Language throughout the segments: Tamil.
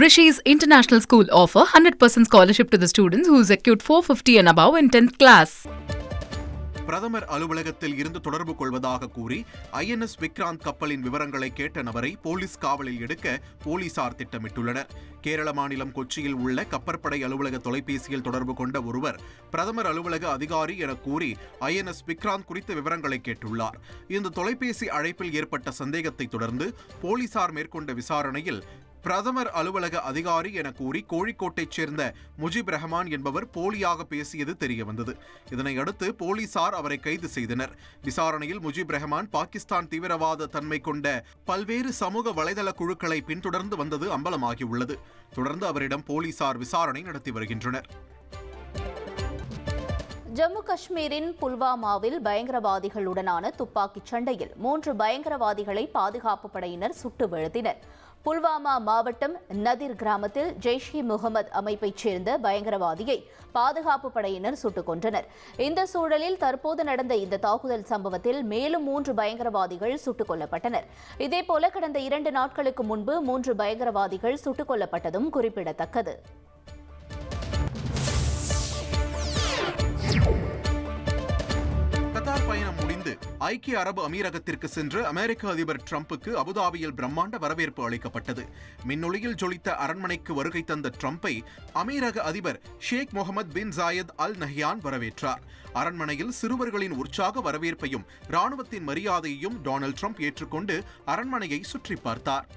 Rishi's International School offer 100% scholarship to the students who secured 450 and above in 10th class. பிரதமர் அலுவலகத்தில் இருந்து தொடர்பு கொள்வதாக கூறி INS விக்ராந்த் கப்பலின் விவரங்களை கேட்ட நபரை போலீஸ் காவலில் எடுக்க போலீசார் திட்டமிட்டுள்ளனர். கேரள மாநிலம் கொச்சியில் உள்ள கப்பற்படை அலுவலக தொலைபேசியில் தொடர்பு கொண்ட ஒருவர் பிரதமர் அலுவலக அதிகாரி என கூறி INS விக்ராந்த் குறித்த விவரங்களை கேட்டுள்ளார். இந்த தொலைபேசி அழைப்பில் ஏற்பட்ட சந்தேகத்தை தொடர்ந்து போலீசார் மேற்கொண்ட விசாரணையில் பிரதமர் அலுவலக அதிகாரி என கூறி கோழிக்கோட்டைச் சேர்ந்த முஜிப் ரஹ்மான் என்பவர் போலியாக பேசியது தெரியவந்தது. இதனையடுத்து போலீசார் அவரை கைது செய்தனர். விசாரணையில் முஜிப் ரஹ்மான் பாகிஸ்தான் தீவிரவாத தன்மை கொண்ட பல்வேறு சமூக வலைதள குழுக்களை பின்தொடர்ந்து வந்தது அம்பலமாகியுள்ளது. தொடர்ந்து அவரிடம் போலீசார் விசாரணை நடத்தி வருகின்றனர். ஜம்மு காஷ்மீரின் புல்வாமாவில் பயங்கரவாதிகளுடனான துப்பாக்கிச் சண்டையில் 3 பயங்கரவாதிகளை பாதுகாப்பு படையினர் சுட்டு வீழ்த்தினர். புல்வாமா மாவட்டம் நதிர் கிராமத்தில் ஜெய்ஷ்-இ-முகமது அமைப்பைச் சேர்ந்த பயங்கரவாதியை பாதுகாப்பு படையினர் சுட்டுக் கொன்றனர். இந்த சூழலில் தற்போது நடந்த இந்த தாக்குதல் சம்பவத்தில் மேலும் 3 பயங்கரவாதிகள் சுட்டுக் கொல்லப்பட்டனர். இதேபோல கடந்த 2 நாட்களுக்கு முன்பு 3 பயங்கரவாதிகள் சுட்டுக் கொல்லப்பட்டதும் குறிப்பிடத்தக்கது. கத்தார் பயணம் முடிந்து ஐக்கிய அரபு அமீரகத்திற்கு சென்ற அமெரிக்க அதிபர் டிரம்புக்கு அபுதாபியில் பிரம்மாண்ட வரவேற்பு அளிக்கப்பட்டது. மின்னொளியில் ஜொலித்த அரண்மனைக்கு வருகை தந்த டிரம்பை அமீரக அதிபர் Sheikh Mohamed bin Zayed Al Nahyan வரவேற்றார். அரண்மனையில் சிறுவர்களின் உற்சாக வரவேற்பையும் ராணுவத்தின் மரியாதையையும் டொனால்ட் ட்ரம்ப் ஏற்றுக்கொண்டு அரண்மனையை சுற்றி பார்த்தார்.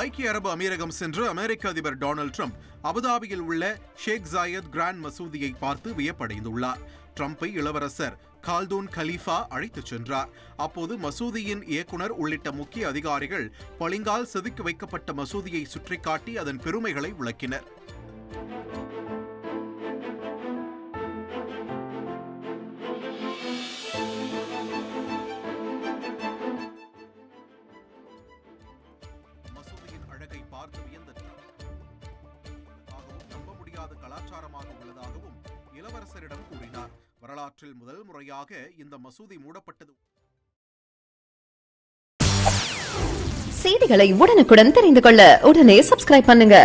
ஐக்கிய அரபு அமீரகம் சென்று அமெரிக்க அதிபர் டொனால்ட் ட்ரம்ப் அபுதாபியில் உள்ள ஷேக் ஜாயத் கிராண்ட் மசூதியை பார்த்து வியப்படைந்துள்ளார். ட்ரம்பை இளவரசர் கால்தூன் கலீஃபா அழைத்துச் சென்றார். அப்போது மசூதியின் இயக்குனர் உள்ளிட்ட முக்கிய அதிகாரிகள் பளிங்கால் செதுக்கி வைக்கப்பட்ட மசூதியை சுற்றி காட்டி அதன் பெருமைகளை விளக்கினர். அழகை பார்த்து வியந்த நம்ப முடியாத கலாச்சாரமாக உள்ளதாகவும் இளவரசரிடம் கூறினார். வரலாற்றில் முதல் முறையாக இந்த மசூதி மூடப்பட்டது. செய்திகளை உடனுக்குடன் தெரிந்து கொள்ள உடனே சப்ஸ்கிரைப் பண்ணுங்க.